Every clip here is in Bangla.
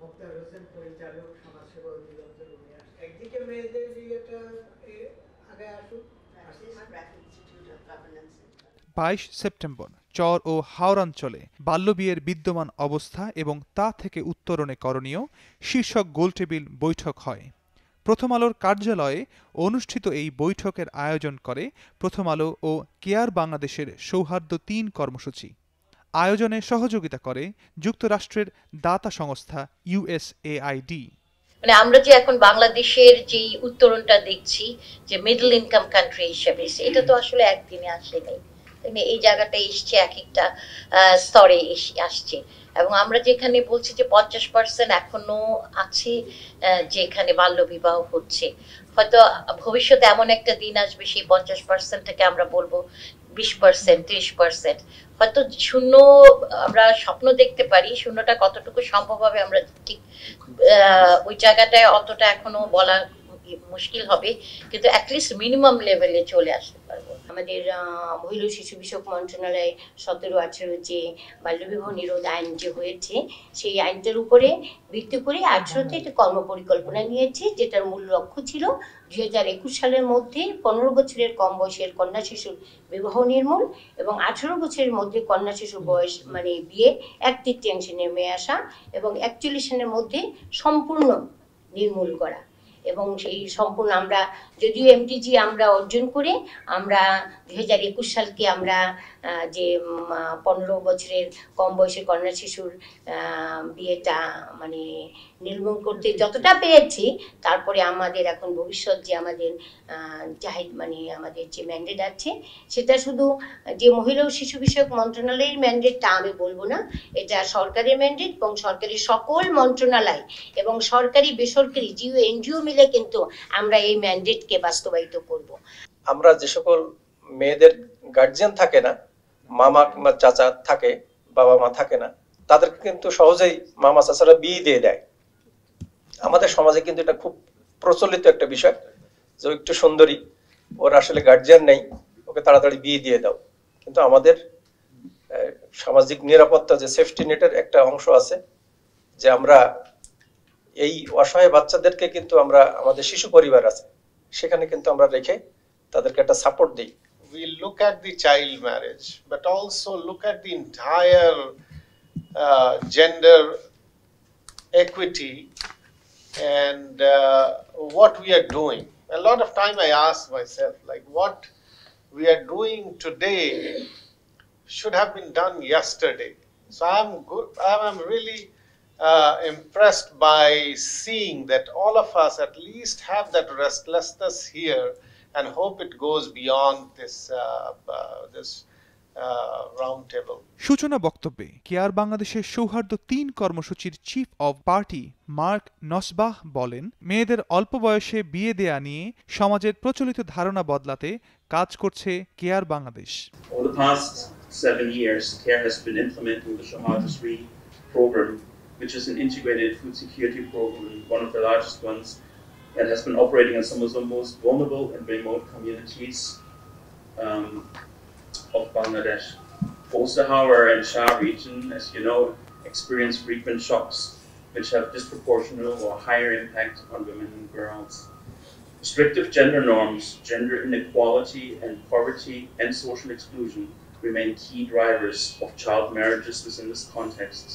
মুক্তার হোসেন পরিচালক, সমাজসেবা অধিদপ্তর একদিকে মেয়েদের বিয়েটা আগে আসুক। 22 সেপ্টেম্বর চর ও হাওড়াঞ্চলে বাল্যবিয়ের বিদ্যমান অবস্থা এবং তা থেকে উত্তরণে করণীয় শীর্ষক গোলটেবিল বৈঠক হয়। প্রথম আলোর কার্যালয়ে অনুষ্ঠিত এই বৈঠকের আয়োজন করে প্রথম আলো ও কেয়ার বাংলাদেশের সৌহার্দ্য ৩ কর্মসূচি। আয়োজনে সহযোগিতা করে যুক্তরাষ্ট্রের দাতা সংস্থা USAID। মানে আমরা যে এখন বাংলাদেশের যে উত্তরণটা দেখছি যে মিডল ইনকাম কান্ট্রি হিসেবে, এটা তো আসলে একদিনে আসেনি, এই জায়গাটা এসছে এক একটা স্তরে আসছে। এবং আমরা যেখানে বলছি যে 50% এখনো আছে যেখানে বাল্য বিবাহ হচ্ছে, হয়তো ভবিষ্যতে এমন একটা দিন আসবে সেই 50% থেকে আমরা বলবো 20%, 30%। হয়তো শূন্য আমরা স্বপ্ন দেখতে পারি, শূন্যটা কতটুকু সম্ভব হবে আমরা ঠিক ওই জায়গাটায় অতটা এখনো বলা মুশকিল হবে, কিন্তু অ্যাটলিস্ট মিনিমাম লেভেলে চলে আসতে পারবো। আমাদের মহিলা ও শিশু বিষয়ক মন্ত্রণালয় 17-18 যে বাল্যবিবাহ নিরোধ আইন যে হয়েছে, সেই আইনটার উপরে ভিত্তি করে 18তে একটা কর্মপরিকল্পনা নিয়েছে, যেটার মূল লক্ষ্য ছিল 2021 সালের মধ্যে 15 বছরের কম বয়সের কন্যা শিশুর বিবাহ নির্মূল এবং 18 বছরের মধ্যে কন্যা শিশুর বয়স মানে বিয়ে 1/3 নেমে আসা এবং 41 সালের মধ্যে সম্পূর্ণ নির্মূল করা। এবং সেই সম্পূর্ণ আমরা যদিও এমটিজি আমরা অর্জন করে আমরা 2021 সালকে আমরা যে 15 বছরের কম বয়সী কন্যা শিশুর বিয়েটা মানে নির্মূল করতে যতটা পেরেছি, তারপরে আমাদের এখন ভবিষ্যৎ যে আমাদের মানে আমাদের যে ম্যান্ডেট আছে, সেটা শুধু যে মহিলা ও শিশু বিষয়ক মন্ত্রণালয়ের ম্যান্ডেটটা আমি বলবো না, এটা সরকারের ম্যান্ডেট এবং সরকারি সকল মন্ত্রণালয় এবং সরকারি বেসরকারি জিও এনজিও মিলে কিন্তু আমরা এই ম্যান্ডেটকে বাস্তবায়িত করব। আমরা যে সকল মেয়েদের গার্জিয়ান থাকে না, মামা কিংবা চাচা থাকে, বাবা মা থাকে না, তাদেরকে কিন্তু সহজেই মামা চাচারা বিয়ে দিয়ে দেয়। আমাদের সমাজে কিন্তু এটা খুব প্রচলিত একটা বিষয় যে একটু সুন্দরী, ওর আসলে গার্জিয়ান নেই, ওকে তাড়াতাড়ি বিয়ে দিয়ে দাও। কিন্তু আমাদের সামাজিক নিরাপত্তা যে সেফটি নেটের একটা অংশ আছে, যে আমরা এই অসহায় বাচ্চাদেরকে কিন্তু আমরা আমাদের শিশু পরিবার আছে, সেখানে কিন্তু আমরা রেখে তাদেরকে একটা সাপোর্ট দিই। We look at the child marriage, but also look at the entire gender equity and what we are doing. A lot of time I ask myself, like, what we are doing today should have been done yesterday. So I'm really impressed by seeing that all of us at least have that restlessness here and hope it goes beyond this round table. সূচনা বক্তব্যে কেয়ার বাংলাদেশের সৌহার্দ্য ৩ কর্মসূচির চিফ অব পার্টি মার্ক নসবাহ বলেন, মেয়েদের অল্প বয়সে বিয়ে দেয়া নিয়ে সমাজের প্রচলিত ধারণা বদলাতে কাজ করছে care Bangladesh. Over the past 7 years, CARE has been implementing the Shahada 3 program, which is an integrated food security program, one of the largest ones, that has been operating in some of the most vulnerable and remote communities of Bangladesh. Both the Hawar and Shah region, as you know, experience frequent shocks which have disproportionate or higher impact on women and girls. Restrictive gender norms, gender inequality, and poverty and social exclusion remain key drivers of child marriages within this context.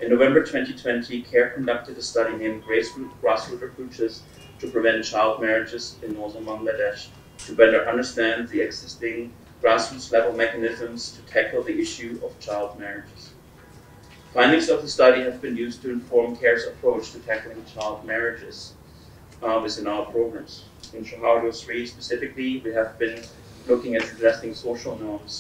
In November 2020, CARE conducted a study named Grassroots Approaches to Prevent Child Marriages in Northern Bangladesh to better understand the existing grassroots level mechanisms to tackle the issue of child marriages. Findings of the study have been used to inform CARE's approach to tackling child marriages within our programs. In Shahada 3 specifically, we have been looking at addressing social norms,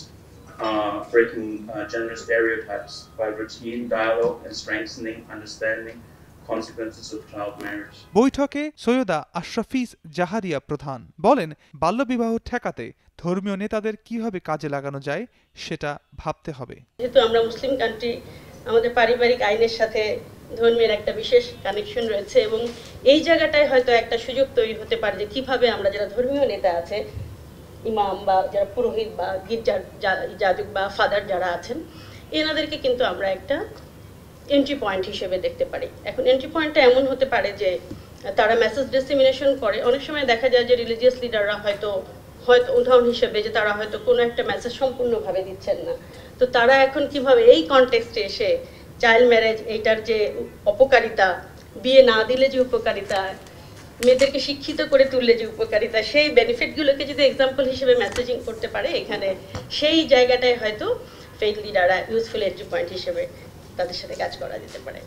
breaking gender stereotypes by routine dialogue and strengthening understanding consequences of child marriage. বৈঠকে সৈয়দা আশরাফিজ জাহারিয়া প্রধান বলেন, বাল্যবিবাহ ঠেকাতে ধর্মীয় নেতাদের কিভাবে কাজে লাগানো যায় সেটা ভাবতে হবে। যেহেতু আমরা মুসলিম কান্ট্রি, আমাদের পারিবারিক আইনের সাথে ধর্মের একটা বিশেষ কানেকশন রয়েছে এবং এই জায়গাটায় হয়তো একটা সুযোগ তৈরি হতে পারে যে কিভাবে আমরা যারা ধর্মীয় নেতা আছে, ইমাম বা যারা পুরোহিত বা গির্জার যাজক বা ফাদার যারা আছেন, এনাদেরকে কিন্তু আমরা একটা এন্ট্রি পয়েন্ট হিসেবে দেখতে পারি। এখন এন্ট্রি পয়েন্টটা এমন হতে পারে যে তারা মেসেজ ডিসেমিনেশন করে। অনেক সময় দেখা যায় যে রিলিজিয়াস লিডাররা হয়তো উদাহরণ হিসেবে যে তারা হয়তো কোনো একটা মেসেজ সম্পূর্ণভাবে দিচ্ছেন না, তো তারা এখন কিভাবে এই কনটেক্সটে এসে চাইল্ড ম্যারেজ এইটার যে অপকারিতা, বিয়ে না দিলে যে উপকারিতা, মেয়েদেরকে শিক্ষিত করে তুললে যে উপকারিতা, সেই বেনিফিটগুলোকে যদি এক্সাম্পল হিসেবে মেসেজিং করতে পারে এখানে, সেই জায়গাটায় হয়তো ফেইথ লিডাররা ইউজফুল এন্ট্রি পয়েন্ট হিসেবে তাদের সাথে কাজ করা যেতে পারে।